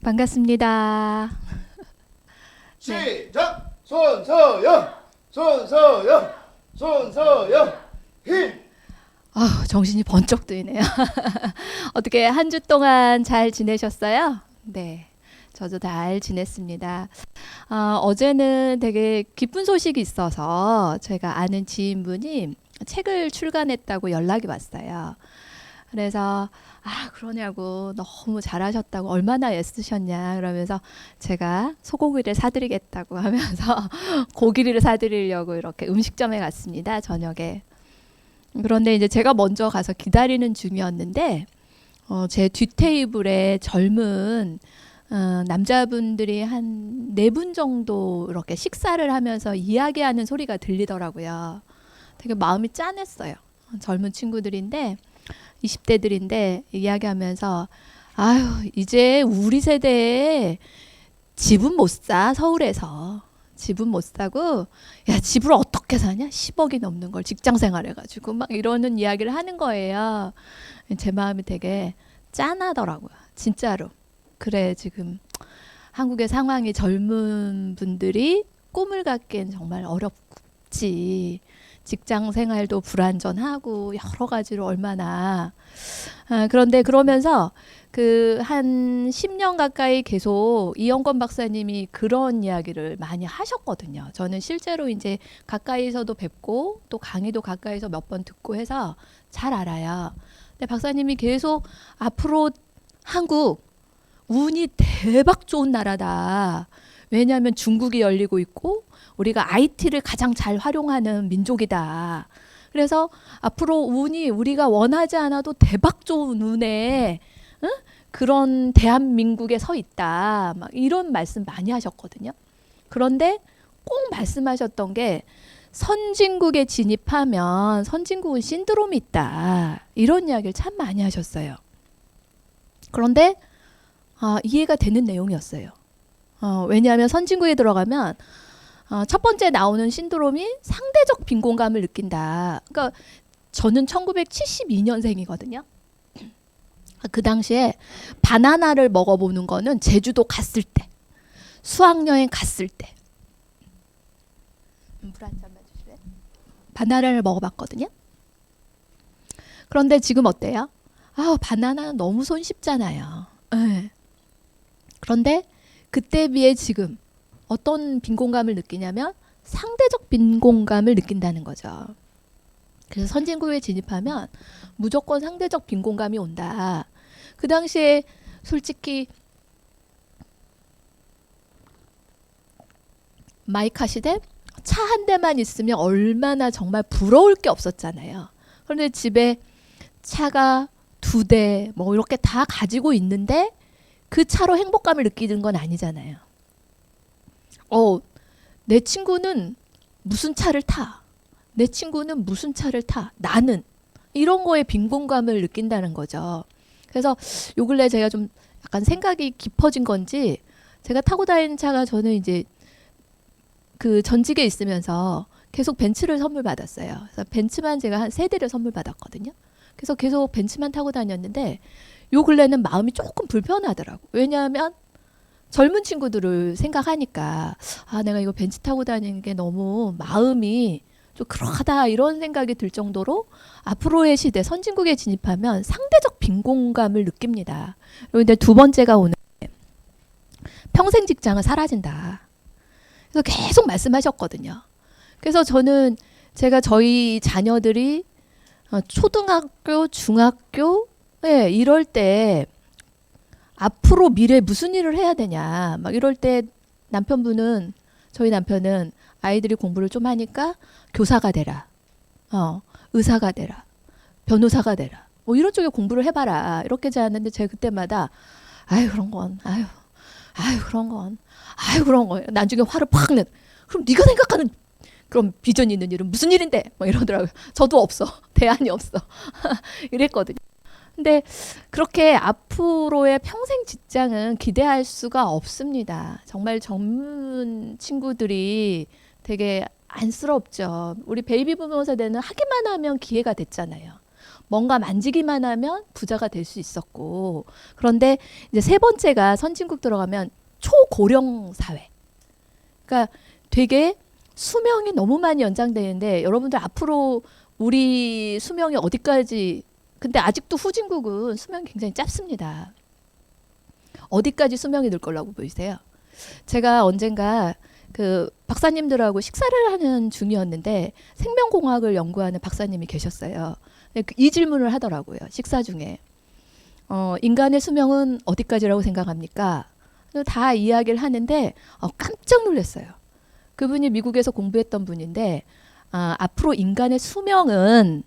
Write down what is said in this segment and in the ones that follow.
반갑습니다. 네. 시작! 손서영! 손서영! 손서영! 힘! 정신이 번쩍 드네요. 어떻게 한 주 동안 잘 지내셨어요? 네. 저도 잘 지냈습니다. 어제는 되게 기쁜 소식이 있어서 제가 아는 지인분이 책을 출간했다고 연락이 왔어요. 그래서 그러냐고 너무 잘하셨다고 얼마나 애쓰셨냐 그러면서 제가 소고기를 사드리겠다고 하면서 고기를 사드리려고 이렇게 음식점에 갔습니다. 저녁에. 그런데 이제 제가 먼저 가서 기다리는 중이었는데 제 뒷테이블에 젊은 남자분들이 한 4분 정도 이렇게 식사를 하면서 이야기하는 소리가 들리더라고요. 되게 마음이 짠했어요. 젊은 친구들인데 20대들인데 이야기하면서 이제 우리 세대에 집은 못 사. 서울에서 집은 못 사고 야 집을 어떻게 사냐 10억이 넘는 걸 직장 생활해가지고 막 이러는 이야기를 하는 거예요. 제 마음이 되게 짠하더라고요. 진짜로. 그래 지금 한국의 상황이 젊은 분들이 꿈을 갖기엔 정말 어렵지. 직장 생활도 불안전하고 여러 가지로 얼마나 그런데 그러면서 그 한 10년 가까이 계속 이영권 박사님이 그런 이야기를 많이 하셨거든요. 저는 실제로 이제 가까이서도 뵙고 또 강의도 가까이서 몇 번 듣고 해서 잘 알아요. 근데 박사님이 계속 앞으로 한국 운이 대박 좋은 나라다. 왜냐하면 중국이 열리고 있고 우리가 IT를 가장 잘 활용하는 민족이다. 그래서 앞으로 운이 우리가 원하지 않아도 대박 좋은 운에 그런 대한민국에 서 있다. 막 이런 말씀 많이 하셨거든요. 그런데 꼭 말씀하셨던 게 선진국에 진입하면 선진국은 신드롬이 있다. 이런 이야기를 참 많이 하셨어요. 그런데 이해가 되는 내용이었어요. 왜냐하면 선진국에 들어가면 첫 번째 나오는 신드롬이 상대적 빈곤감을 느낀다. 그러니까 저는 1972년생이거든요. 그 당시에 바나나를 먹어보는 거는 제주도 갔을 때, 수학여행 갔을 때. 물 한 잔만 주실래요? 바나나를 먹어봤거든요. 그런데 지금 어때요? 바나나는 너무 손쉽잖아요. 네. 그런데 그때에 비해 지금 어떤 빈곤감을 느끼냐면 상대적 빈곤감을 느낀다는 거죠. 그래서 선진국에 진입하면 무조건 상대적 빈곤감이 온다. 그 당시에 솔직히 마이카 시대 차 한 대만 있으면 얼마나 정말 부러울 게 없었잖아요. 그런데 집에 차가 2대 뭐 이렇게 다 가지고 있는데 그 차로 행복감을 느끼는 건 아니잖아요. 내 친구는 무슨 차를 타? 내 친구는 무슨 차를 타? 나는 이런 거에 빈곤감을 느낀다는 거죠. 그래서 요 근래 제가 좀 약간 생각이 깊어진 건지 제가 타고 다니는 차가 저는 이제 그 전직에 있으면서 계속 벤츠를 선물 받았어요. 그래서 벤츠만 제가 한 3대를 선물 받았거든요. 그래서 계속 벤츠만 타고 다녔는데 요 근래는 마음이 조금 불편하더라고. 왜냐하면 젊은 친구들을 생각하니까 내가 이거 벤츠 타고 다니는 게 너무 마음이 좀 그렇다 이런 생각이 들 정도로 앞으로의 시대 선진국에 진입하면 상대적 빈곤감을 느낍니다. 그런데 2번째가 오늘 평생 직장은 사라진다. 그래서 계속 말씀하셨거든요. 그래서 저는 제가 저희 자녀들이 초등학교, 중학교 이럴 때 앞으로 미래에 무슨 일을 해야 되냐 막 이럴 때 저희 남편은 아이들이 공부를 좀 하니까 교사가 되라, 의사가 되라, 변호사가 되라, 뭐 이런 쪽에 공부를 해봐라 이렇게 하는데 제가 그때마다 그런 건 그런 건 나중에 화를 팍 내. 그럼 네가 생각하는 그럼 비전 있는 일은 무슨 일인데? 막 이러더라고요. 저도 없어. 대안이 없어. 이랬거든요. 근데 그렇게 앞으로의 평생 직장은 기대할 수가 없습니다. 정말 젊은 친구들이 되게 안쓰럽죠. 우리 베이비 부모 세대는 하기만 하면 기회가 됐잖아요. 뭔가 만지기만 하면 부자가 될 수 있었고, 그런데 이제 세 번째가 선진국 들어가면 초고령 사회. 그러니까 되게 수명이 너무 많이 연장되는데 여러분들 앞으로 우리 수명이 어디까지, 근데 아직도 후진국은 수명이 굉장히 짧습니다. 어디까지 수명이 늘 거라고 보이세요? 제가 언젠가 그 박사님들하고 식사를 하는 중이었는데 생명공학을 연구하는 박사님이 계셨어요. 이 질문을 하더라고요. 식사 중에. 인간의 수명은 어디까지라고 생각합니까? 다 이야기를 하는데 깜짝 놀랐어요. 그분이 미국에서 공부했던 분인데 앞으로 인간의 수명은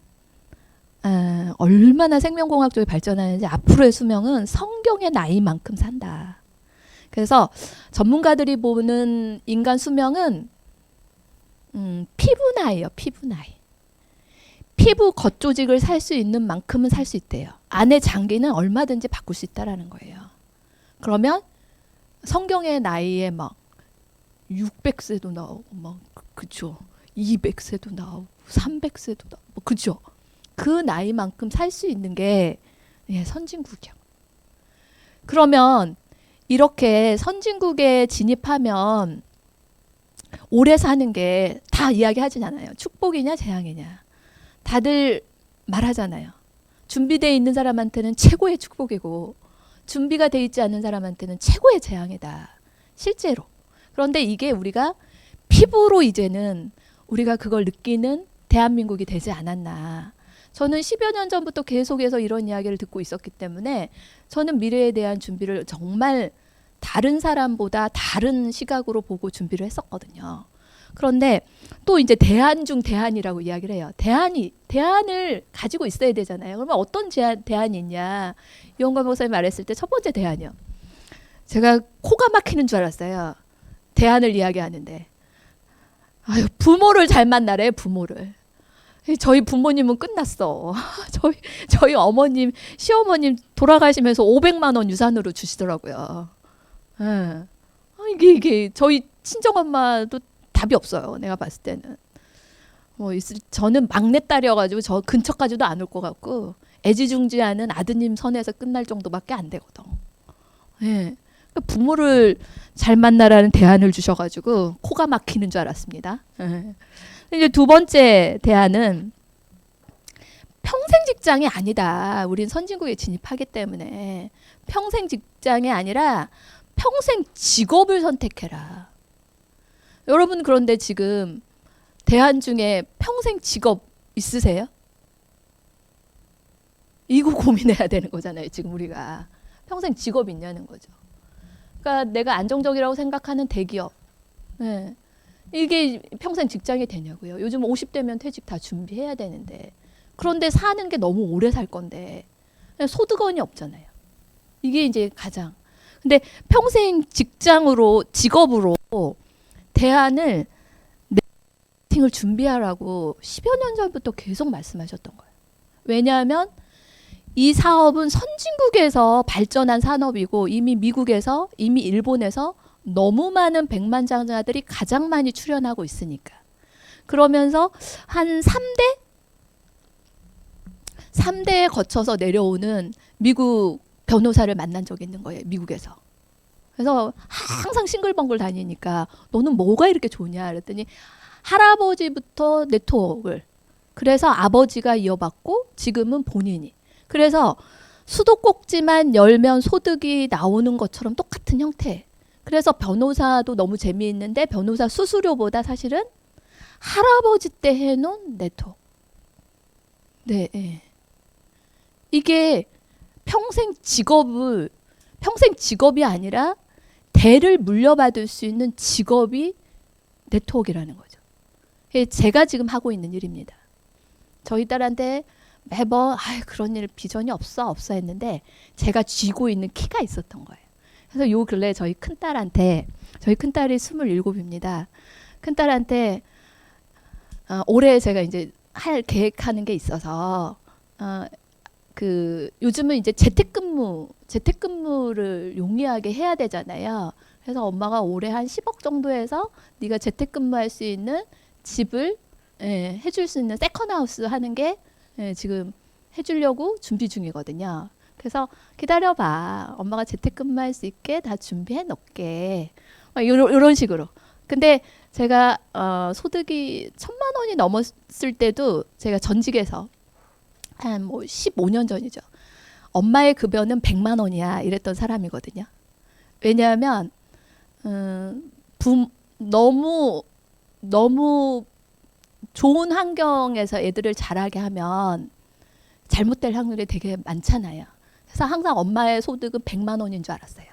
얼마나 생명공학적이 발전하는지 앞으로의 수명은 성경의 나이만큼 산다. 그래서 전문가들이 보는 인간 수명은 피부 나이요. 피부 나이. 피부 겉조직을 살 수 있는 만큼은 살 수 있대요. 안의 장기는 얼마든지 바꿀 수 있다라는 거예요. 그러면 성경의 나이에 막 600세도 나오고 막 그죠. 200세도 나오고 300세도 나오고 그죠. 그 나이만큼 살 수 있는 게 선진국이요. 그러면 이렇게 선진국에 진입하면 오래 사는 게 다 이야기하진 않아요. 축복이냐 재앙이냐. 다들 말하잖아요. 준비되어 있는 사람한테는 최고의 축복이고 준비가 되어 있지 않은 사람한테는 최고의 재앙이다. 실제로. 그런데 이게 우리가 피부로 이제는 우리가 그걸 느끼는 대한민국이 되지 않았나. 저는 10여 년 전부터 계속해서 이런 이야기를 듣고 있었기 때문에 저는 미래에 대한 준비를 정말 다른 사람보다 다른 시각으로 보고 준비를 했었거든요. 그런데 또 이제 대안 중 대안이라고 이야기를 해요. 대안을 가지고 있어야 되잖아요. 그러면 어떤 대안이 있냐. 이용관 목사님 말했을 때 첫 번째 대안이요. 제가 코가 막히는 줄 알았어요. 대안을 이야기하는데. 아유, 부모를 잘 만나래, 부모를. 저희 부모님은 끝났어. 저희 어머님, 시어머님 돌아가시면서 500만 원 유산으로 주시더라고요. 예. 이게 저희 친정엄마도 답이 없어요. 내가 봤을 때는. 저는 막내딸이어가지고 저 근처까지도 안 올 것 같고 애지중지하는 아드님 선에서 끝날 정도밖에 안 되거든. 예. 부모를 잘 만나라는 대안을 주셔가지고 코가 막히는 줄 알았습니다. 예. 이제 두 번째 대안은 평생 직장이 아니다. 우린 선진국에 진입하기 때문에 평생 직장이 아니라 평생 직업을 선택해라. 여러분 그런데 지금 대안 중에 평생 직업 있으세요? 이거 고민해야 되는 거잖아요. 지금 우리가. 평생 직업 있냐는 거죠. 그러니까 내가 안정적이라고 생각하는 대기업. 네. 이게 평생 직장이 되냐고요. 요즘 50대면 퇴직 다 준비해야 되는데. 그런데 사는 게 너무 오래 살 건데. 소득원이 없잖아요. 이게 이제 가장. 근데 평생 직업으로 대안을 을 준비하라고 10여 년 전부터 계속 말씀하셨던 거예요. 왜냐하면 이 사업은 선진국에서 발전한 산업이고 이미 미국에서 이미 일본에서 너무 많은 백만장자들이 가장 많이 출연하고 있으니까. 그러면서 한 3대에 거쳐서 내려오는 미국 변호사를 만난 적이 있는 거예요. 미국에서. 그래서 항상 싱글벙글 다니니까 너는 뭐가 이렇게 좋냐 그랬더니 할아버지부터 네트워크를. 그래서 아버지가 이어받고 지금은 본인이. 그래서 수도꼭지만 열면 소득이 나오는 것처럼 똑같은 형태. 그래서 변호사도 너무 재미있는데 변호사 수수료보다 사실은 할아버지 때 해놓은 네트워크. 네, 네. 이게 평생 직업이 아니라 대를 물려받을 수 있는 직업이 네트워크라는 거죠. 제가 지금 하고 있는 일입니다. 저희 딸한테 매번 그런 일 비전이 없어 했는데 제가 쥐고 있는 키가 있었던 거예요. 그래서 요 근래 저희 큰딸이 27입니다. 큰딸한테 올해 제가 이제 할 계획하는 게 있어서 요즘은 이제 재택근무를 용이하게 해야 되잖아요. 그래서 엄마가 올해 한 10억 정도 해서 네가 재택근무할 수 있는 집을 해줄 수 있는 세컨하우스 하는 게 지금 해주려고 준비 중이거든요. 그래서 기다려봐. 엄마가 재택근무할 수 있게 다 준비해 놓을게. 이런 식으로. 근데 제가 소득이 1,000만 원이 넘었을 때도 제가 전직에서 한 뭐 15년 전이죠. 엄마의 급여는 100만 원이야 이랬던 사람이거든요. 왜냐하면 너무 좋은 환경에서 애들을 자라게 하면 잘못될 확률이 되게 많잖아요. 그래서 항상 엄마의 소득은 100만 원인 줄 알았어요.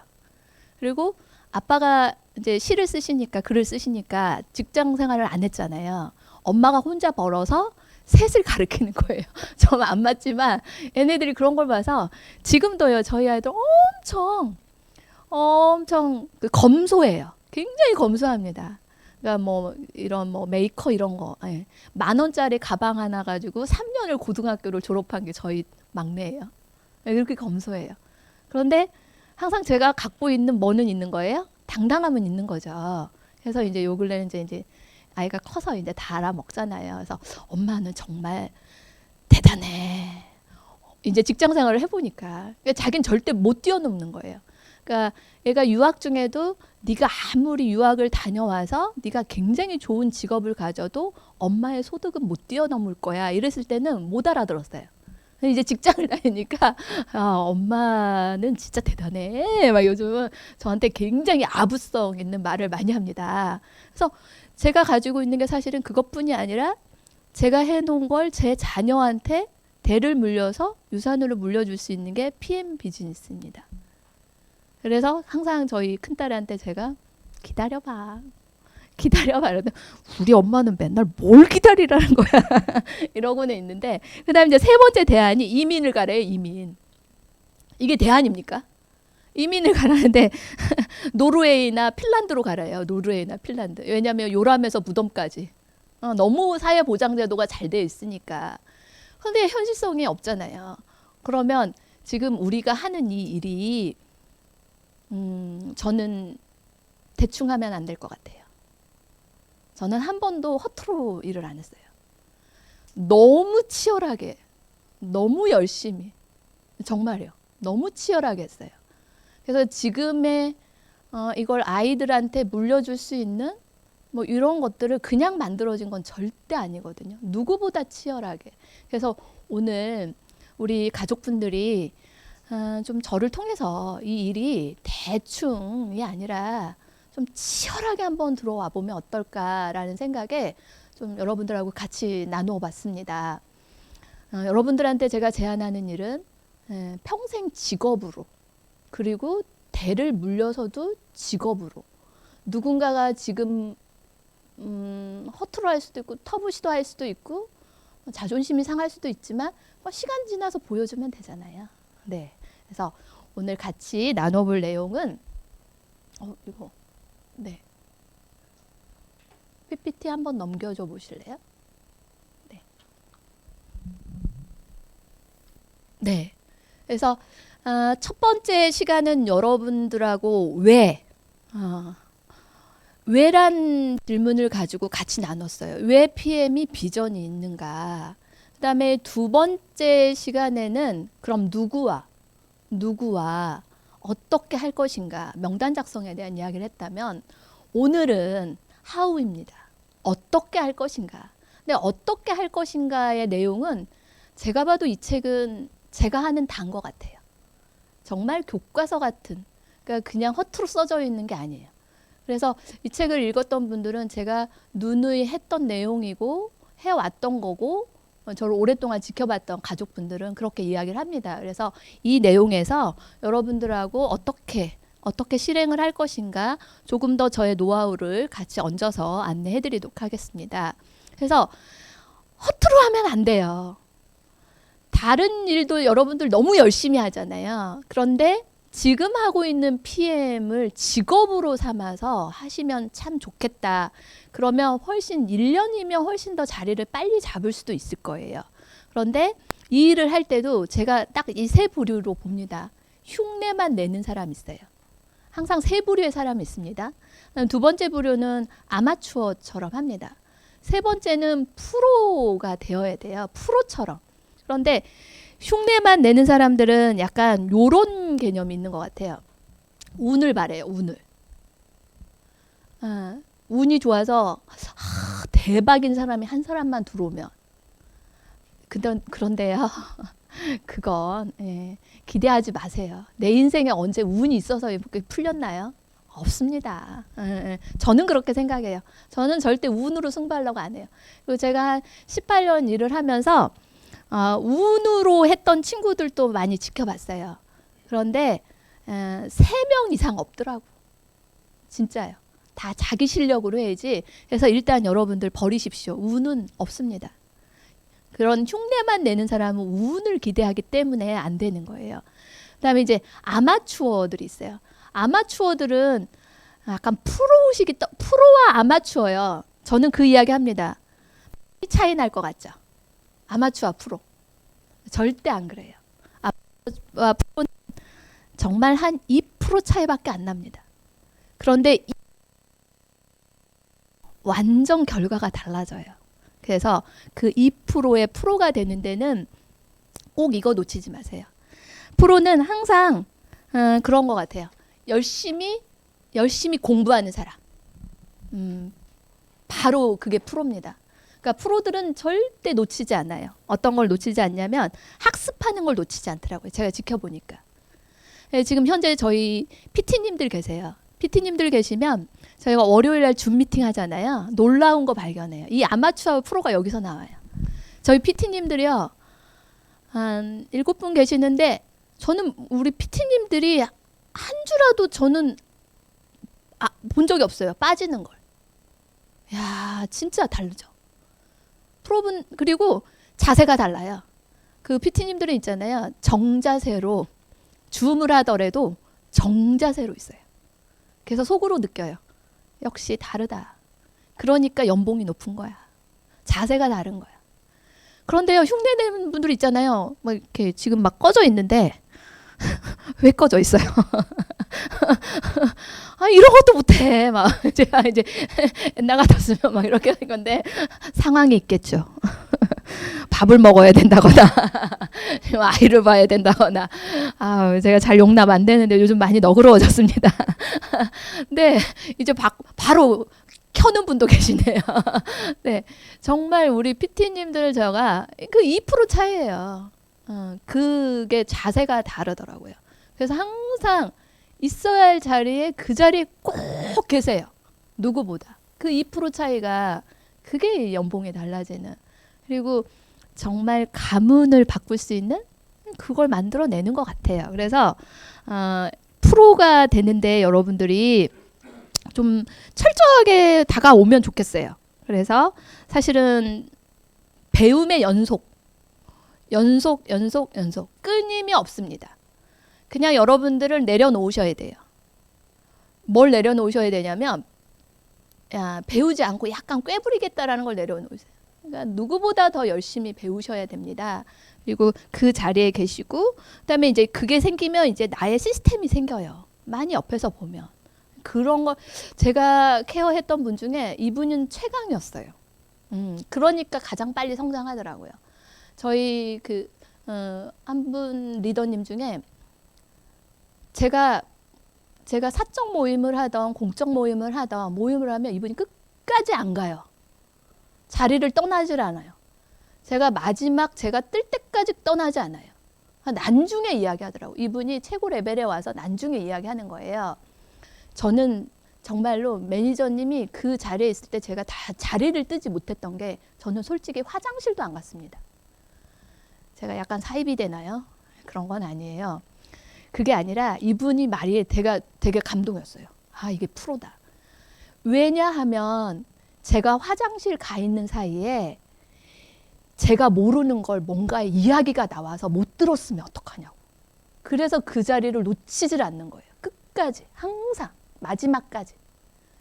그리고 아빠가 이제 시를 쓰시니까 글을 쓰시니까 직장 생활을 안 했잖아요. 엄마가 혼자 벌어서 셋을 가르치는 거예요. 저는 안 맞지만 얘네들이 그런 걸 봐서 지금도요. 저희 아이들 엄청 검소해요. 굉장히 검소합니다. 그러니까 뭐 이런 뭐 메이커 이런 거 10,000원짜리 가방 하나 가지고 3년을 고등학교를 졸업한 게 저희 막내예요. 이렇게 검소해요. 그런데 항상 제가 갖고 있는 뭐는 있는 거예요? 당당함은 있는 거죠. 그래서 이제 요 근래는 이제 아이가 커서 이제 다 알아먹잖아요. 그래서 엄마는 정말 대단해. 이제 직장 생활을 해보니까 그러니까 자기는 절대 못 뛰어넘는 거예요. 그러니까 얘가 유학 중에도 네가 아무리 유학을 다녀와서 네가 굉장히 좋은 직업을 가져도 엄마의 소득은 못 뛰어넘을 거야. 이랬을 때는 못 알아들었어요. 이제 직장을 다니니까 엄마는 진짜 대단해. 막 요즘은 저한테 굉장히 아부성 있는 말을 많이 합니다. 그래서 제가 가지고 있는 게 사실은 그것뿐이 아니라 제가 해놓은 걸 제 자녀한테 대를 물려서 유산으로 물려줄 수 있는 게 PM 비즈니스입니다. 그래서 항상 저희 큰딸한테 제가 기다려봐. 이러는데 우리 엄마는 맨날 뭘 기다리라는 거야. 이러고는 있는데 그 다음에 이제 세 번째 대안이 이민을 가래요. 이민. 이게 대안입니까? 이민을 가라는데 노르웨이나 핀란드로 가래요. 노르웨이나 핀란드. 왜냐하면 요람에서 무덤까지. 너무 사회보장제도가 잘 돼 있으니까. 그런데 현실성이 없잖아요. 그러면 지금 우리가 하는 이 일이 저는 대충 하면 안 될 것 같아요. 저는 한 번도 허투루 일을 안 했어요. 너무 치열하게, 너무 열심히, 정말요. 너무 치열하게 했어요. 그래서 지금의 이걸 아이들한테 물려줄 수 있는 뭐 이런 것들을 그냥 만들어진 건 절대 아니거든요. 누구보다 치열하게. 그래서 오늘 우리 가족분들이 좀 저를 통해서 이 일이 대충이 아니라 좀 치열하게 한번 들어와 보면 어떨까라는 생각에 좀 여러분들하고 같이 나누어 봤습니다. 여러분들한테 제가 제안하는 일은 평생 직업으로 그리고 대를 물려서도 직업으로 누군가가 지금 허투루 할 수도 있고 터부시도 할 수도 있고 자존심이 상할 수도 있지만 시간 지나서 보여주면 되잖아요. 네, 그래서 오늘 같이 나눠볼 내용은 이거 네. PPT 한번 넘겨줘 보실래요? 네. 네. 그래서 첫 번째 시간은 여러분들하고 왜란 질문을 가지고 같이 나눴어요. 왜 PM이 비전이 있는가? 그 다음에 두 번째 시간에는 그럼 누구와 어떻게 할 것인가 명단 작성에 대한 이야기를 했다면 오늘은 how입니다. 어떻게 할 것인가. 근데 어떻게 할 것인가의 내용은 제가 봐도 이 책은 제가 하는 단거 같아요. 정말 교과서 같은 그러니까 그냥 허투루 써져 있는 게 아니에요. 그래서 이 책을 읽었던 분들은 제가 누누이 했던 내용이고 해왔던 거고 저를 오랫동안 지켜봤던 가족분들은 그렇게 이야기를 합니다. 그래서 이 내용에서 여러분들하고 어떻게 실행을 할 것인가 조금 더 저의 노하우를 같이 얹어서 안내해 드리도록 하겠습니다. 그래서 허투루 하면 안 돼요. 다른 일도 여러분들 너무 열심히 하잖아요. 그런데 지금 하고 있는 PM을 직업으로 삼아서 하시면 참 좋겠다. 그러면 훨씬 1년이면 훨씬 더 자리를 빨리 잡을 수도 있을 거예요. 그런데 이 일을 할 때도 제가 딱 이 세 부류로 봅니다. 흉내만 내는 사람 있어요. 항상 세 부류의 사람이 있습니다. 두 번째 부류는 아마추어처럼 합니다. 세 번째는 프로가 되어야 돼요. 프로처럼. 그런데 흉내만 내는 사람들은 약간 요런 개념이 있는 것 같아요. 운을 바래요. 운을. 운이 좋아서 대박인 사람이 한 사람만 들어오면 그런데요. 그건 기대하지 마세요. 내 인생에 언제 운이 있어서 이렇게 풀렸나요? 없습니다. 저는 그렇게 생각해요. 저는 절대 운으로 승부하려고 안 해요. 그리고 제가 한 18년 일을 하면서 운으로 했던 친구들도 많이 지켜봤어요. 그런데 3명 이상 없더라고. 진짜요. 다 자기 실력으로 해야지. 그래서 일단 여러분들 버리십시오. 운은 없습니다. 그런 흉내만 내는 사람은 운을 기대하기 때문에 안 되는 거예요. 그다음에 이제 아마추어들이 있어요. 아마추어들은 약간 프로와 아마추어요. 저는 그 이야기 합니다. 차이 날 것 같죠? 아마추어 프로. 절대 안 그래요. 아마추어와 프로는 정말 한 2% 차이밖에 안 납니다. 그런데 완전 결과가 달라져요. 그래서 그 2%의 프로가 되는 데는 꼭 이거 놓치지 마세요. 프로는 항상 그런 것 같아요. 열심히 공부하는 사람. 바로 그게 프로입니다. 그러니까 프로들은 절대 놓치지 않아요. 어떤 걸 놓치지 않냐면 학습하는 걸 놓치지 않더라고요. 제가 지켜보니까. 지금 현재 저희 PT님들 계세요. PT님들 계시면 저희가 월요일날 줌 미팅 하잖아요. 놀라운 거 발견해요. 이 아마추어 프로가 여기서 나와요. 저희 PT님들이요. 한 7분 계시는데 저는 우리 PT님들이 한 주라도 저는 본 적이 없어요. 빠지는 걸. 야, 진짜 다르죠. 프로분 그리고 자세가 달라요. 그 PT님들은 있잖아요. 정자세로 줌을 하더라도 정자세로 있어요. 그래서 속으로 느껴요. 역시 다르다. 그러니까 연봉이 높은 거야. 자세가 다른 거야. 그런데요, 흉내내는 분들 있잖아요. 막 이렇게 지금 막 꺼져 있는데 왜 꺼져 있어요? 이런 것도 못해. 막 제가 이제 옛날 같았으면 막 이렇게 된 건데 상황이 있겠죠. 밥을 먹어야 된다거나 아이를 봐야 된다거나 제가 잘 용납 안 되는데 요즘 많이 너그러워졌습니다. 네, 이제 바로 켜는 분도 계시네요. 네, 정말 우리 PT님들 제가 그 2% 차이예요. 그게 자세가 다르더라고요. 그래서 항상 있어야 할 자리에 그 자리에 꼭 계세요. 누구보다. 그 2% 차이가 그게 연봉이 달라지는. 그리고 정말 가문을 바꿀 수 있는 그걸 만들어내는 것 같아요. 그래서 프로가 되는데 여러분들이 좀 철저하게 다가오면 좋겠어요. 그래서 사실은 배움의 연속 끊임이 없습니다. 그냥 여러분들을 내려놓으셔야 돼요. 뭘 내려놓으셔야 되냐면 배우지 않고 약간 꾀부리겠다라는 걸 내려놓으세요. 그러니까 누구보다 더 열심히 배우셔야 됩니다. 그리고 그 자리에 계시고 그다음에 이제 그게 생기면 이제 나의 시스템이 생겨요. 많이 옆에서 보면. 그런 거 제가 케어했던 분 중에 이분은 최강이었어요. 그러니까 가장 빨리 성장하더라고요. 저희 한 분 리더님 중에 제가 사적 모임을 하던 공적 모임을 하던 모임을 하면 이분이 끝까지 안 가요. 자리를 떠나질 않아요. 제가 뜰 때까지 떠나지 않아요. 난중에 이야기하더라고요. 이분이 최고 레벨에 와서 난중에 이야기하는 거예요. 저는 정말로 매니저님이 그 자리에 있을 때 제가 다 자리를 뜨지 못했던 게 저는 솔직히 화장실도 안 갔습니다. 제가 약간 사입이 되나요? 그런 건 아니에요. 그게 아니라 이분이 말이 되게 감동이었어요. 이게 프로다. 왜냐하면 제가 화장실 가 있는 사이에 제가 모르는 걸 뭔가 이야기가 나와서 못 들었으면 어떡하냐고. 그래서 그 자리를 놓치질 않는 거예요. 끝까지 항상 마지막까지.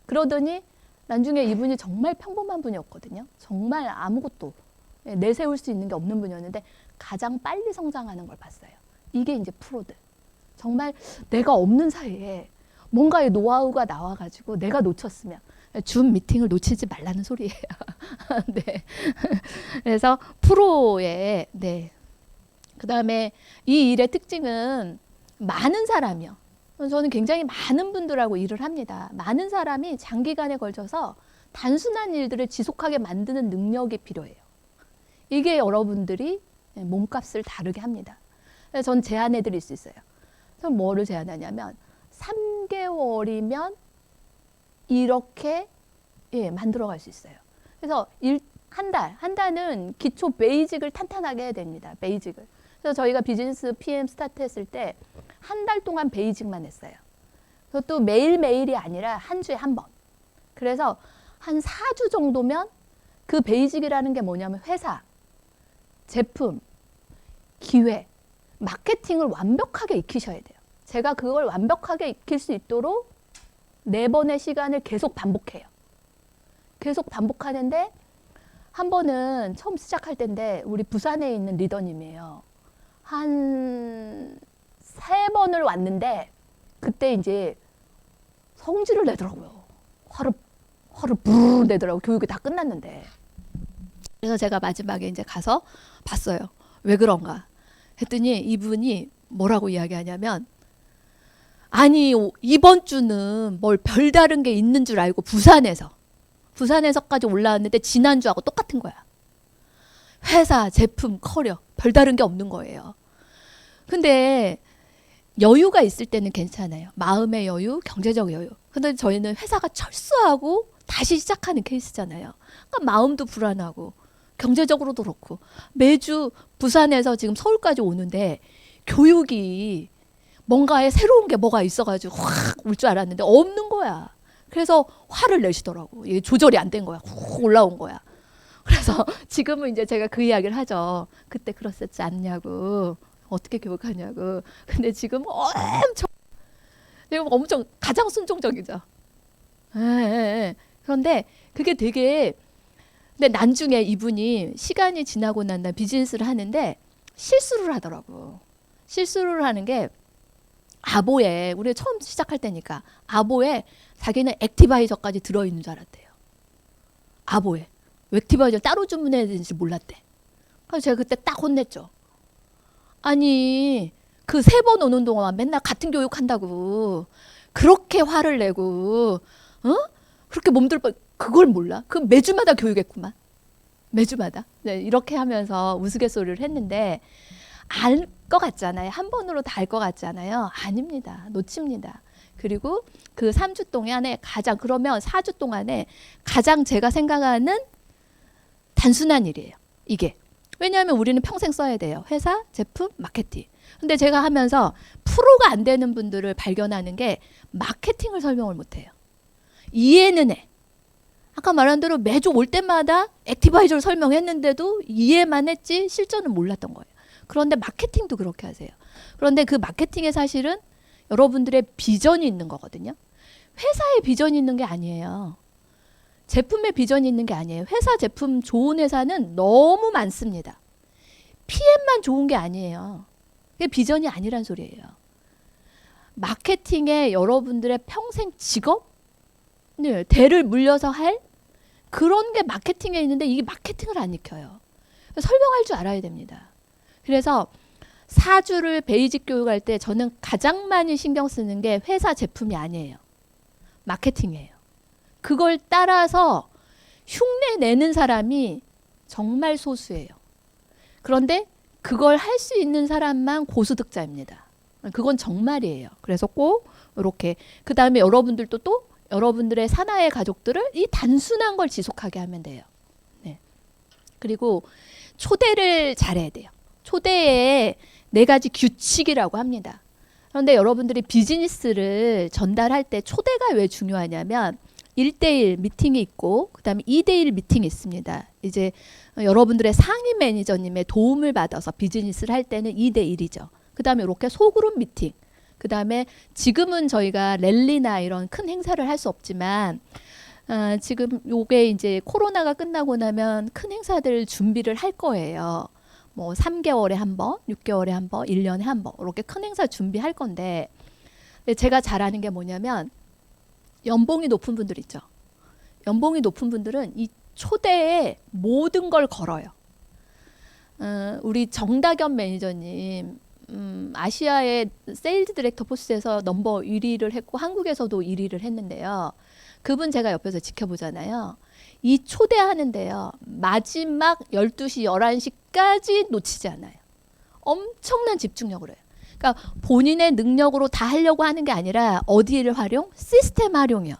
그러더니 나중에 이분이 정말 평범한 분이었거든요. 정말 아무것도 내세울 수 있는 게 없는 분이었는데 가장 빨리 성장하는 걸 봤어요. 이게 이제 프로들. 정말 내가 없는 사이에 뭔가의 노하우가 나와가지고 내가 놓쳤으면 줌 미팅을 놓치지 말라는 소리예요. 네. 그래서 프로의 그 다음에 이 일의 특징은 많은 사람이요. 저는 굉장히 많은 분들하고 일을 합니다. 많은 사람이 장기간에 걸쳐서 단순한 일들을 지속하게 만드는 능력이 필요해요. 이게 여러분들이 몸값을 다르게 합니다. 그래서 전 제안해 드릴 수 있어요. 그럼 뭐를 제안하냐면 3개월이면 이렇게 만들어갈 수 있어요. 그래서 한 달은 기초 베이직을 탄탄하게 해야 됩니다. 베이직을. 그래서 저희가 비즈니스 PM 스타트 했을 때 한 달 동안 베이직만 했어요. 그것도 매일매일이 아니라 한 주에 한 번. 그래서 한 4주 정도면 그 베이직이라는 게 뭐냐면 회사, 제품, 기회, 마케팅을 완벽하게 익히셔야 돼요. 제가 그걸 완벽하게 익힐 수 있도록 4번의 시간을 계속 반복해요. 계속 반복하는데 한 번은 처음 시작할 때인데 우리 부산에 있는 리더님이에요. 한 3번을 왔는데 그때 이제 성질을 내더라고요. 화를 부르르 내더라고요. 교육이 다 끝났는데. 그래서 제가 마지막에 이제 가서 봤어요. 왜 그런가 했더니 이분이 뭐라고 이야기하냐면, 아니 이번 주는 뭘 별다른 게 있는 줄 알고 부산에서까지 올라왔는데 지난주하고 똑같은 거야. 회사, 제품, 커리어 별다른 게 없는 거예요. 근데 여유가 있을 때는 괜찮아요. 마음의 여유, 경제적 여유. 근데 저희는 회사가 철수하고 다시 시작하는 케이스잖아요. 그러니까 마음도 불안하고 경제적으로도 그렇고 매주 부산에서 지금 서울까지 오는데 교육이 뭔가에 새로운 게 뭐가 있어가지고 확 올 줄 알았는데 없는 거야. 그래서 화를 내시더라고. 이게 조절이 안 된 거야. 훅 올라온 거야. 그래서 지금은 이제 제가 그 이야기를 하죠. 그때 그랬었지 않냐고. 어떻게 교육하냐고. 근데 지금 엄청 가장 순종적이죠. 예. 그런데 그게 되게, 근데 나중에 이분이 시간이 지나고 난 다음에 비즈니스를 하는데 실수를 하더라고. 실수를 하는 게 아보에, 우리 처음 시작할 때니까 아보에 자기는 액티바이저까지 들어있는 줄 알았대요. 아보에 액티바이저 따로 주문해야 되는지 몰랐대. 그래서 제가 그때 딱 혼냈죠. 아니 그 3번 오는 동안 맨날 같은 교육한다고 그렇게 화를 내고 그렇게 몸둘 뻔, 그걸 몰라? 그 매주마다 교육했구만. 매주마다. 네, 이렇게 하면서 우스갯소리를 했는데 알 것 같잖아요. 한 번으로 다 알 것 같잖아요. 아닙니다. 놓칩니다. 그리고 그 3주 동안에 그러면 4주 동안에 가장 제가 생각하는 단순한 일이에요. 이게. 왜냐하면 우리는 평생 써야 돼요. 회사, 제품, 마케팅. 근데 제가 하면서 프로가 안 되는 분들을 발견하는 게 마케팅을 설명을 못해요. 이해는 해. 아까 말한 대로 매주 올 때마다 액티바이저를 설명했는데도 이해만 했지 실전은 몰랐던 거예요. 그런데 마케팅도 그렇게 하세요. 그런데 그 마케팅에 사실은 여러분들의 비전이 있는 거거든요. 회사의 비전이 있는 게 아니에요. 제품의 비전이 있는 게 아니에요. 회사 제품 좋은 회사는 너무 많습니다. PM만 좋은 게 아니에요. 그게 비전이 아니란 소리예요. 마케팅에 여러분들의 평생 직업, 대를 물려서 할 그런 게 마케팅에 있는데 이게 마케팅을 안 익혀요. 설명할 줄 알아야 됩니다. 그래서 4주를 베이직 교육할 때 저는 가장 많이 신경 쓰는 게 회사 제품이 아니에요. 마케팅이에요. 그걸 따라서 흉내 내는 사람이 정말 소수예요. 그런데 그걸 할 수 있는 사람만 고소득자입니다. 그건 정말이에요. 그래서 꼭 이렇게, 그 다음에 여러분들도 또 여러분들의 사나의 가족들을 이 단순한 걸 지속하게 하면 돼요. 네. 그리고 초대를 잘해야 돼요. 초대에 4가지 규칙이라고 합니다. 그런데 여러분들이 비즈니스를 전달할 때 초대가 왜 중요하냐면 1대1 미팅이 있고 그 다음에 2대1 미팅이 있습니다. 이제 여러분들의 상위 매니저님의 도움을 받아서 비즈니스를 할 때는 2대1이죠. 그 다음에 이렇게 소그룹 미팅, 그 다음에 지금은 저희가 랠리나 이런 큰 행사를 할 수 없지만 지금 요게 이제 코로나가 끝나고 나면 큰 행사들 준비를 할 거예요. 뭐 3개월에 한 번, 6개월에 한 번, 1년에 한 번 이렇게 큰 행사 준비할 건데 제가 잘하는 게 뭐냐면 연봉이 높은 분들 있죠. 연봉이 높은 분들은 이 초대에 모든 걸 걸어요. 우리 정다겸 매니저님 아시아의 세일즈 디렉터 포스에서 넘버 1위를 했고 한국에서도 1위를 했는데요. 그분 제가 옆에서 지켜보잖아요. 이 초대하는데요. 마지막 12시, 11시까지 놓치지 않아요. 엄청난 집중력으로 해요. 그러니까 본인의 능력으로 다 하려고 하는 게 아니라 어디를 활용? 시스템 활용이요.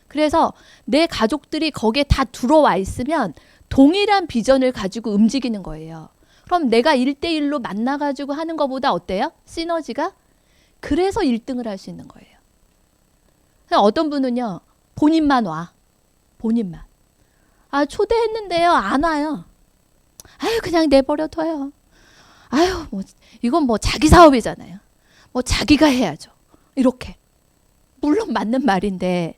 그래서 내 가족들이 거기에 다 들어와 있으면 동일한 비전을 가지고 움직이는 거예요. 그럼 내가 1대1로 만나가지고 하는 것보다 어때요? 시너지가? 그래서 1등을 할 수 있는 거예요. 어떤 분은요. 본인만 와. 본인만. 아 초대했는데요. 안 와요. 아유 그냥 내버려둬요. 아유 뭐 이건 뭐 자기 사업이잖아요. 뭐 자기가 해야죠. 이렇게. 물론 맞는 말인데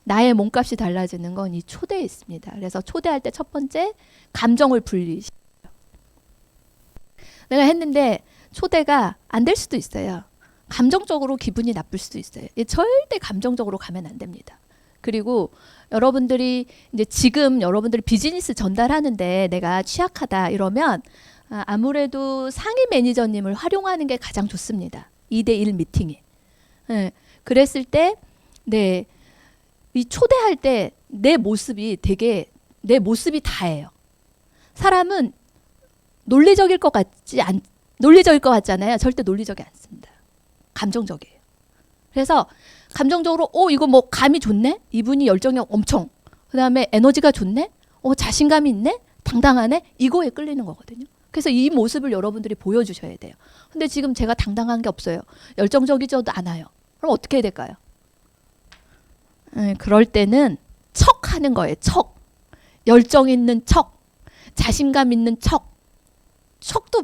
나의 몸값이 달라지는 건 이 초대에 있습니다. 그래서 초대할 때 첫 번째 감정을 분리시켜요. 내가 했는데 초대가 안 될 수도 있어요. 감정적으로 기분이 나쁠 수도 있어요. 절대 감정적으로 가면 안 됩니다. 그리고 여러분들이 이제 지금 여러분들이 비즈니스 전달하는데 내가 취약하다 이러면 아무래도 상위 매니저님을 활용하는 게 가장 좋습니다. 2대1 미팅이. 네, 그랬을 때 네, 이 초대할 때 내 모습이 되게 내 모습이 다예요. 사람은 논리적일 것 같잖아요. 절대 논리적이 않습니다. 감정적이에요. 그래서 감정적으로 이거 뭐 감이 좋네? 이분이 열정이 엄청. 그다음에 에너지가 좋네? 자신감이 있네? 당당하네? 이거에 끌리는 거거든요. 그래서 이 모습을 여러분들이 보여주셔야 돼요. 근데 지금 제가 당당한 게 없어요. 열정적이지도 않아요. 그럼 어떻게 해야 될까요? 그럴 때는 척 하는 거예요. 척. 열정 있는 척. 자신감 있는 척. 척도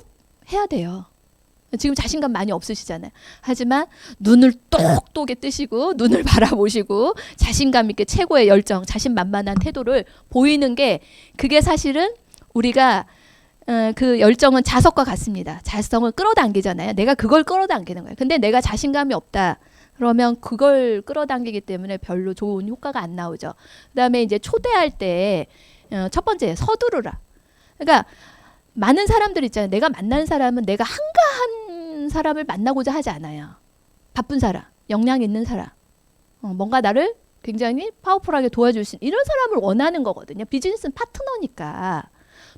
해야 돼요. 지금 자신감 많이 없으시잖아요. 하지만 눈을 똑똑히 뜨시고 눈을 바라보시고 자신감 있게 최고의 열정, 자신만만한 태도를 보이는 게 그게 사실은 우리가 그 열정은 자석과 같습니다. 자석을 끌어당기잖아요. 내가 그걸 끌어당기는 거예요. 근데 내가 자신감이 없다. 그러면 그걸 끌어당기기 때문에 별로 좋은 효과가 안 나오죠. 그다음에 이제 초대할 때 첫 번째 서두르라. 그러니까 많은 사람들 있잖아요. 내가 만나는 사람은 내가 한가한 사람을 만나고자 하지 않아요. 바쁜 사람, 역량 있는 사람, 뭔가 나를 굉장히 파워풀하게 도와줄 수 있는 이런 사람을 원하는 거거든요. 비즈니스는 파트너니까.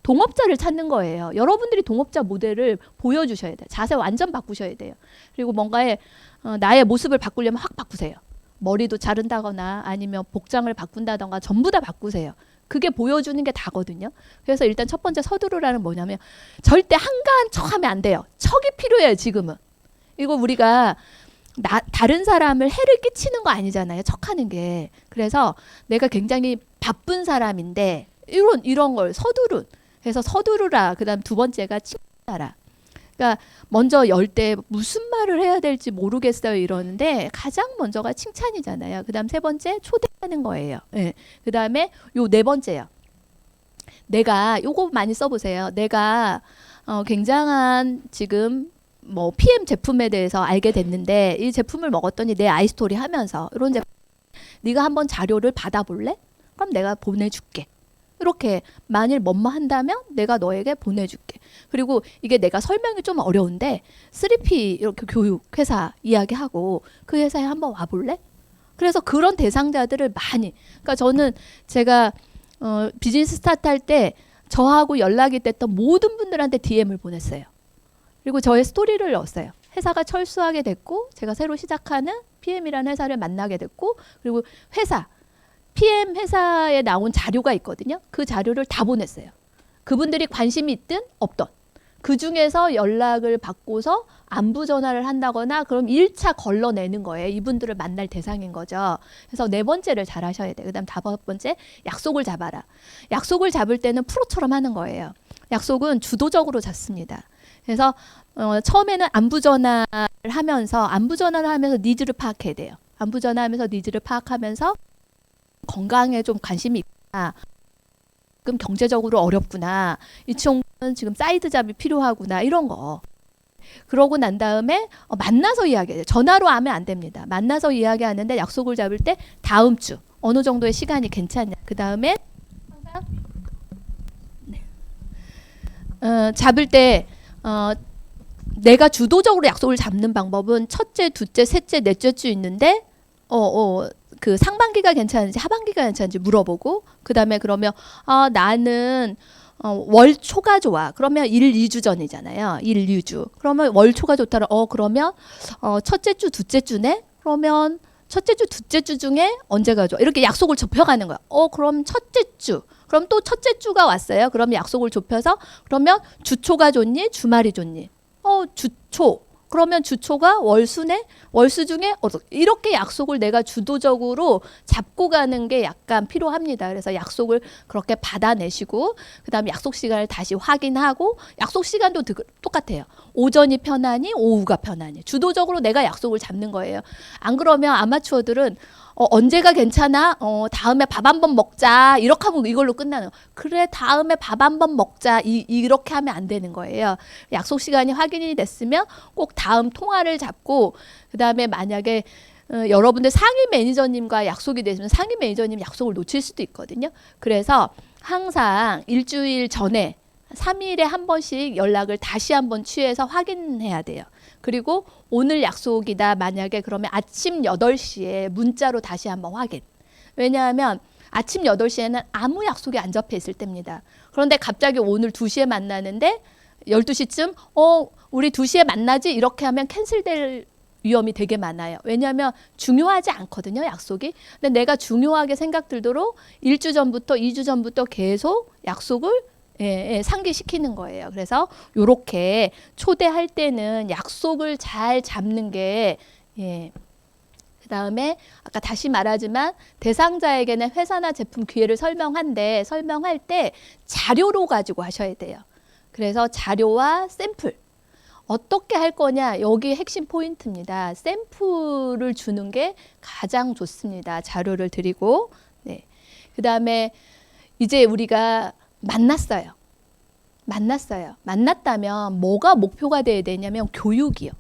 동업자를 찾는 거예요. 여러분들이 동업자 모델을 보여주셔야 돼요. 자세 완전 바꾸셔야 돼요. 그리고 뭔가의 나의 모습을 바꾸려면 확 바꾸세요. 머리도 자른다거나 아니면 복장을 바꾼다던가 전부 다 바꾸세요. 그게 보여주는 게 다거든요. 그래서 일단 첫 번째 서두르라는 뭐냐면 절대 한가한 척하면 안 돼요. 척이 필요해요. 지금은. 이거 우리가 다른 사람을 해를 끼치는 거 아니잖아요. 척하는 게. 그래서 내가 굉장히 바쁜 사람인데 이런 걸 서두른. 그래서 서두르라. 그다음 두 번째가 칭찬하라. 그러니까 먼저 열 때 무슨 말을 해야 될지 모르겠어요 이러는데 가장 먼저가 칭찬이잖아요. 그다음 세 번째 초대하는 거예요. 네. 그다음에 요 네 번째요. 내가 요거 많이 써보세요. 내가 굉장한 지금 뭐 PM 제품에 대해서 알게 됐는데 이 제품을 먹었더니 내 아이스토리 하면서 이런 제품 네가 한번 자료를 받아볼래? 그럼 내가 보내줄게. 이렇게 만일 뭐뭐 한다면 내가 너에게 보내줄게. 그리고 이게 내가 설명이 좀 어려운데 3P 이렇게 교육 회사 이야기하고 그 회사에 한번 와볼래? 그래서 그런 대상자들을 많이 그러니까 저는 제가 비즈니스 스타트 할 때 저하고 연락이 됐던 모든 분들한테 DM을 보냈어요. 그리고 저의 스토리를 넣었어요. 회사가 철수하게 됐고 제가 새로 시작하는 PM이라는 회사를 만나게 됐고 그리고 회사 PM 회사에 나온 자료가 있거든요. 그 자료를 다 보냈어요. 그분들이 관심이 있든 없든 그 중에서 연락을 받고서 안부 전화를 한다거나 그럼 1차 걸러내는 거예요. 이분들을 만날 대상인 거죠. 그래서 네 번째를 잘 하셔야 돼요. 그다음 다섯 번째 약속을 잡아라. 약속을 잡을 때는 프로처럼 하는 거예요. 약속은 주도적으로 잡습니다. 그래서 처음에는 안부 전화를 하면서 니즈를 파악해야 돼요. 안부 전화하면서 니즈를 파악하면서 건강에 좀 관심이 있구나. 지금 경제적으로 어렵구나. 이 친구는 지금 사이드 잡이 필요하구나. 이런 거. 그러고 난 다음에 만나서 이야기해요. 전화로 하면 안 됩니다. 만나서 이야기하는데 약속을 잡을 때 다음 주 어느 정도의 시간이 괜찮냐. 그 다음에 잡을 때 내가 주도적으로 약속을 잡는 방법은 첫째, 둘째, 셋째, 넷째 주 있는데 그 상반기가 괜찮은지 하반기가 괜찮은지 물어보고 그다음에 그러면 나는 월 초가 좋아. 그러면 1, 2주 전이잖아요. 1, 2주. 그러면 월 초가 좋다라. 그러면 첫째 주, 둘째 주네. 그러면 첫째 주, 둘째 주 중에 언제가 좋아? 이렇게 약속을 좁혀가는 거야. 그럼 첫째 주. 그럼 또 첫째 주가 왔어요. 그럼 약속을 좁혀서 그러면 주초가 좋니? 주말이 좋니? 주초. 그러면 주초가 월수네? 월수 중에 이렇게 약속을 내가 주도적으로 잡고 가는 게 약간 필요합니다. 그래서 약속을 그렇게 받아내시고 그다음에 약속 시간을 다시 확인하고 약속 시간도 똑같아요. 오전이 편하니 오후가 편하니 주도적으로 내가 약속을 잡는 거예요. 안 그러면 아마추어들은 언제가 괜찮아? 다음에 밥 한번 먹자. 이렇게 하면 이걸로 끝나는 거. 그래, 다음에 밥 한번 먹자. 이렇게 하면 안 되는 거예요. 약속 시간이 확인이 됐으면 꼭 다음 통화를 잡고 그다음에 만약에 여러분들 상위 매니저님과 약속이 되시면 상위 매니저님 약속을 놓칠 수도 있거든요. 그래서 항상 일주일 전에 3일에 한 번씩 연락을 다시 한번 취해서 확인해야 돼요. 그리고 오늘 약속이다 만약에 그러면 아침 8시에 문자로 다시 한번 확인. 왜냐하면 아침 8시에는 아무 약속이 안 잡혀 있을 때입니다. 그런데 갑자기 오늘 2시에 만나는데 12시쯤 우리 2시에 만나지 이렇게 하면 캔슬될 위험이 되게 많아요. 왜냐하면 중요하지 않거든요, 약속이. 근데 내가 중요하게 생각 들도록 1주 전부터 2주 전부터 계속 약속을 상기시키는 거예요. 그래서 요렇게 초대할 때는 약속을 잘 잡는 게 그다음에 아까 다시 말하지만 대상자에게는 회사나 제품 기회를 설명할 때 자료로 가지고 하셔야 돼요. 그래서 자료와 샘플 어떻게 할 거냐 여기 핵심 포인트입니다. 샘플을 주는 게 가장 좋습니다. 자료를 드리고 그다음에 이제 우리가 만났어요. 만났다면 뭐가 목표가 돼야 되냐면 교육이요.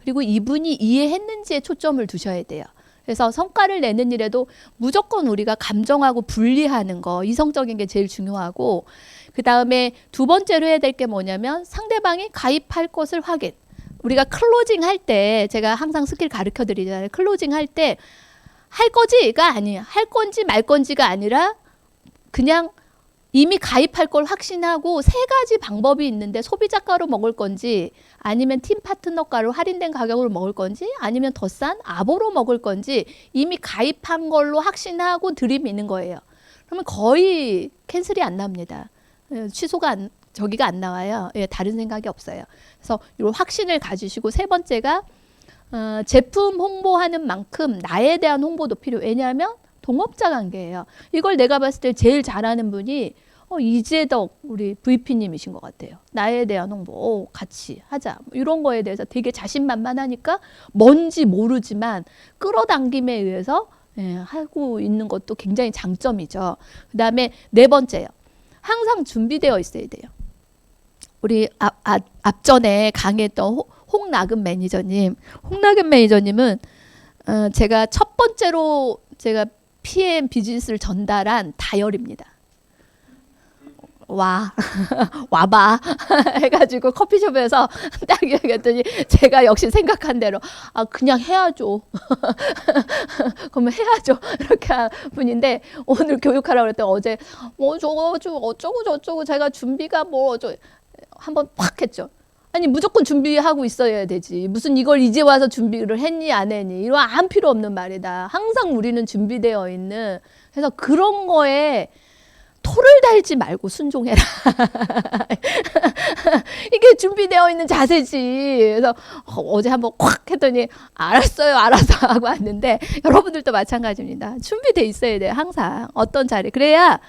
그리고 이분이 이해했는지에 초점을 두셔야 돼요. 그래서 성과를 내는 일에도 무조건 우리가 감정하고 분리하는 거 이성적인 게 제일 중요하고 그 다음에 두 번째로 해야 될 게 뭐냐면 상대방이 가입할 것을 확인. 우리가 클로징 할 때 제가 항상 스킬 가르쳐 드리잖아요. 클로징 할 때 할 거지가 아니에요. 할 건지 말 건지가 아니라 그냥 이미 가입할 걸 확신하고 세 가지 방법이 있는데 소비자가로 먹을 건지 아니면 팀 파트너가로 할인된 가격으로 먹을 건지 아니면 더 싼 아보로 먹을 건지 이미 가입한 걸로 확신하고 들이미는 거예요. 그러면 거의 캔슬이 안 납니다. 취소가 저기가 안 나와요. 다른 생각이 없어요. 그래서 이런 확신을 가지시고 세 번째가 제품 홍보하는 만큼 나에 대한 홍보도 필요해요. 왜냐하면 동업자 관계예요. 이걸 내가 봤을 때 제일 잘하는 분이 이재덕 우리 VP님이신 것 같아요. 나에 대한 홍보 같이 하자. 이런 거에 대해서 되게 자신만만하니까 뭔지 모르지만 끌어당김에 의해서 하고 있는 것도 굉장히 장점이죠. 그 다음에 네 번째요. 항상 준비되어 있어야 돼요. 우리 앞전에 강의했던 홍낙은 매니저님은 제가 첫 번째로 제가 PM 비즈니스를 전달한 다이어리입니다. 와봐 해가지고 커피숍에서 딱 얘기했더니 제가 역시 생각한 대로 그냥 해야죠. 그러면 해야죠. 이렇게 한 분인데 오늘 교육하라고 그랬더니 어제 저거 어쩌고 저쩌고 제가 준비가 한번 팍 했죠. 아니 무조건 준비하고 있어야 되지. 무슨 이걸 이제 와서 준비를 했니 안 했니. 이런 안 필요 없는 말이다. 항상 우리는 준비되어 있는. 그래서 그런 거에 토를 달지 말고 순종해라. 이게 준비되어 있는 자세지. 그래서 어제 한번 콱 했더니 알았어요. 알아서 하고 왔는데 여러분들도 마찬가지입니다. 준비돼 있어야 돼요. 항상 어떤 자리. 그래야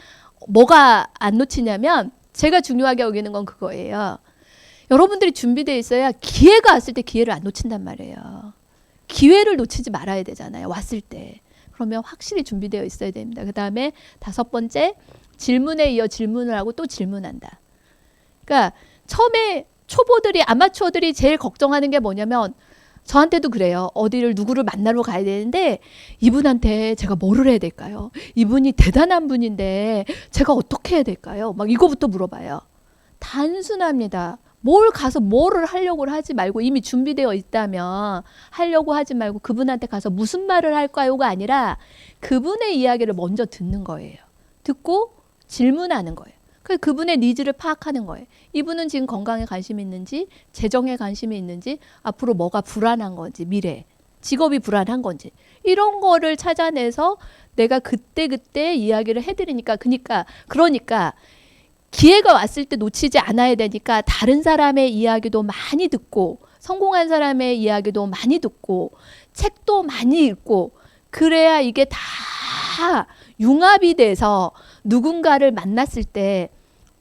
뭐가 안 놓치냐면 제가 중요하게 여기는 건 그거예요. 여러분들이 준비되어 있어야 기회가 왔을 때 기회를 안 놓친단 말이에요. 기회를 놓치지 말아야 되잖아요. 왔을 때. 그러면 확실히 준비되어 있어야 됩니다. 그 다음에 다섯 번째, 질문에 이어 질문을 하고 또 질문한다. 그러니까 처음에 초보들이 아마추어들이 제일 걱정하는 게 뭐냐면 저한테도 그래요. 어디를 누구를 만나러 가야 되는데 이분한테 제가 뭐를 해야 될까요? 이분이 대단한 분인데 제가 어떻게 해야 될까요? 막 이거부터 물어봐요. 단순합니다. 뭘 가서 뭐를 하려고 하지 말고 이미 준비되어 있다면 하려고 하지 말고 그분한테 가서 무슨 말을 할까요가 아니라 그분의 이야기를 먼저 듣는 거예요. 듣고 질문하는 거예요. 그래서 그분의 니즈를 파악하는 거예요. 이분은 지금 건강에 관심이 있는지, 재정에 관심이 있는지, 앞으로 뭐가 불안한 건지, 미래, 직업이 불안한 건지 이런 거를 찾아내서 내가 그때 이야기를 해드리니까 그러니까 기회가 왔을 때 놓치지 않아야 되니까 다른 사람의 이야기도 많이 듣고 성공한 사람의 이야기도 많이 듣고 책도 많이 읽고 그래야 이게 다 융합이 돼서 누군가를 만났을 때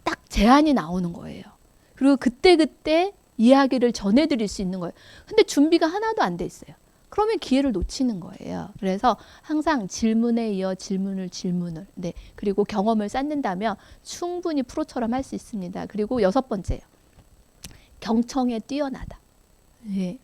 딱 제안이 나오는 거예요. 그리고 그때 이야기를 전해드릴 수 있는 거예요. 근데 준비가 하나도 안 돼 있어요. 그러면 기회를 놓치는 거예요. 그래서 항상 질문에 이어 질문을 네. 그리고 경험을 쌓는다면 충분히 프로처럼 할 수 있습니다. 그리고 6번째요. 경청에 뛰어나다. 네.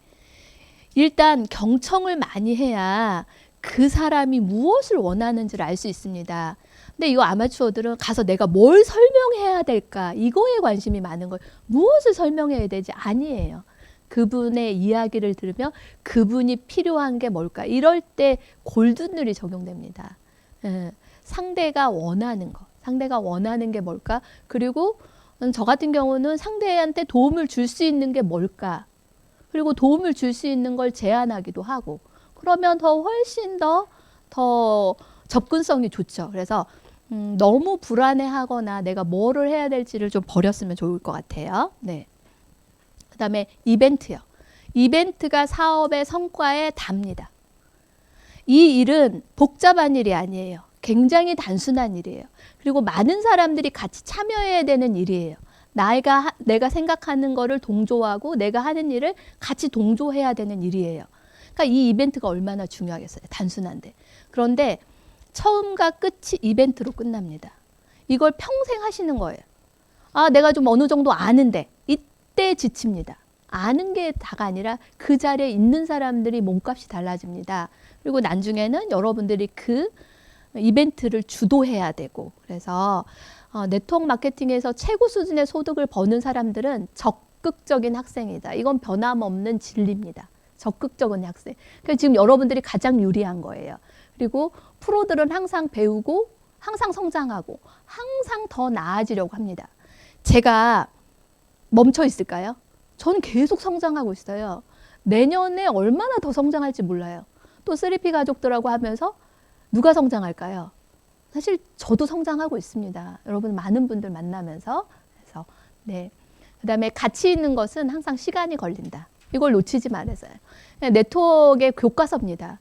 일단 경청을 많이 해야 그 사람이 무엇을 원하는지를 알 수 있습니다. 근데 이거 아마추어들은 가서 내가 뭘 설명해야 될까 이거에 관심이 많은 거예요. 무엇을 설명해야 되지? 아니에요. 그분의 이야기를 들으면 그분이 필요한 게 뭘까? 이럴 때 골든룰이 적용됩니다. 상대가 원하는 거. 상대가 원하는 게 뭘까? 그리고 저 같은 경우는 상대한테 도움을 줄 수 있는 게 뭘까? 그리고 도움을 줄 수 있는 걸 제안하기도 하고 그러면 훨씬 더 접근성이 좋죠. 그래서 너무 불안해하거나 내가 뭐를 해야 될지를 좀 버렸으면 좋을 것 같아요. 네. 그 다음에 이벤트요. 이벤트가 사업의 성과에 답니다. 이 일은 복잡한 일이 아니에요. 굉장히 단순한 일이에요. 그리고 많은 사람들이 같이 참여해야 되는 일이에요. 내가 생각하는 거를 동조하고 내가 하는 일을 같이 동조해야 되는 일이에요. 그러니까 이 이벤트가 얼마나 중요하겠어요. 단순한데. 그런데 처음과 끝이 이벤트로 끝납니다. 이걸 평생 하시는 거예요. 아, 내가 좀 어느 정도 아는데 이때 지칩니다. 아는 게 다가 아니라 그 자리에 있는 사람들이 몸값이 달라집니다. 그리고 나중에는 여러분들이 그 이벤트를 주도해야 되고 그래서 네트워크 마케팅에서 최고 수준의 소득을 버는 사람들은 적극적인 학생이다. 이건 변함없는 진리입니다. 적극적인 학생. 그러니까 지금 여러분들이 가장 유리한 거예요. 그리고 프로들은 항상 배우고 항상 성장하고 항상 더 나아지려고 합니다. 제가 멈춰 있을까요? 저는 계속 성장하고 있어요. 내년에 얼마나 더 성장할지 몰라요. 또 3P 가족들하고 하면서 누가 성장할까요? 사실 저도 성장하고 있습니다. 여러분 많은 분들 만나면서. 그래서 네. 그다음에 가치 있는 것은 항상 시간이 걸린다. 이걸 놓치지 말아서요. 네트워크의 교과서입니다.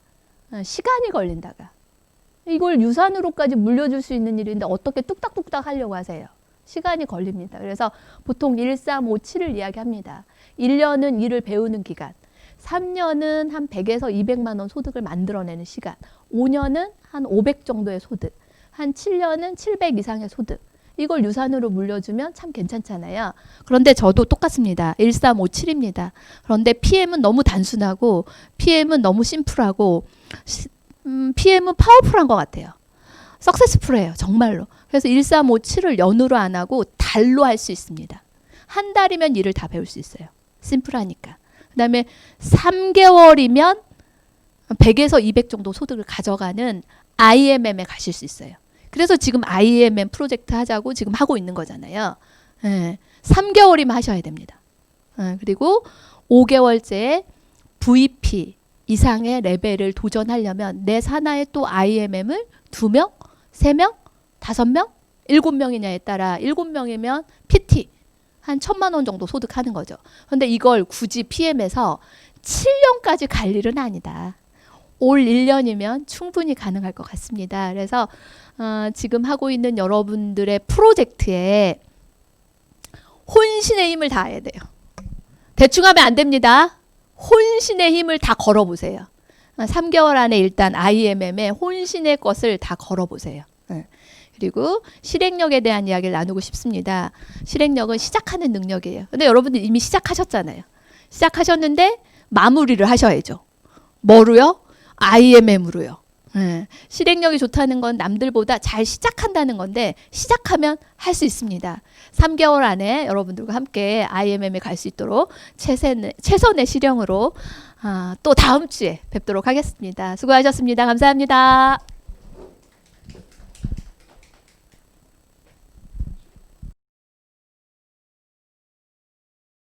시간이 걸린다가. 이걸 유산으로까지 물려줄 수 있는 일인데 어떻게 뚝딱뚝딱 하려고 하세요? 시간이 걸립니다. 그래서 보통 1357을 이야기합니다. 1년은 일을 배우는 기간, 3년은 한 100에서 200만 원 소득을 만들어내는 시간, 5년은 한 500 정도의 소득, 한 7년은 700 이상의 소득. 이걸 유산으로 물려주면 참 괜찮잖아요. 그런데 저도 똑같습니다. 1357입니다. 그런데 PM은 너무 단순하고 PM은 너무 심플하고 PM은 파워풀한 것 같아요. 석세스풀해요. 정말로. 그래서 1357을 연으로 안 하고 달로 할 수 있습니다. 한 달이면 일을 다 배울 수 있어요. 심플하니까. 그 다음에 3개월이면 100에서 200 정도 소득을 가져가는 IMM에 가실 수 있어요. 그래서 지금 IMM 프로젝트 하자고 지금 하고 있는 거잖아요. 3개월이면 하셔야 됩니다. 그리고 5개월째 VP 이상의 레벨을 도전하려면 내 산하에 또 IMM을 2명, 3명, 5명, 7명이냐에 따라 7명이면 PT 한 1,000만 원 정도 소득하는 거죠. 그런데 이걸 굳이 PM에서 7년까지 갈 일은 아니다. 올 1년이면 충분히 가능할 것 같습니다. 그래서 지금 하고 있는 여러분들의 프로젝트에 혼신의 힘을 다해야 돼요. 대충 하면 안 됩니다. 혼신의 힘을 다 걸어보세요. 3개월 안에 일단 IMM에 혼신의 것을 다 걸어보세요. 그리고 실행력에 대한 이야기를 나누고 싶습니다. 실행력은 시작하는 능력이에요. 근데 여러분들 이미 시작하셨잖아요. 시작하셨는데 마무리를 하셔야죠. 뭐로요? IMM으로요. 실행력이 좋다는 건 남들보다 잘 시작한다는 건데 시작하면 할 수 있습니다. 3개월 안에 여러분들과 함께 IMM에 갈 수 있도록 최선의 실행으로 또 다음 주에 뵙도록 하겠습니다. 수고하셨습니다. 감사합니다.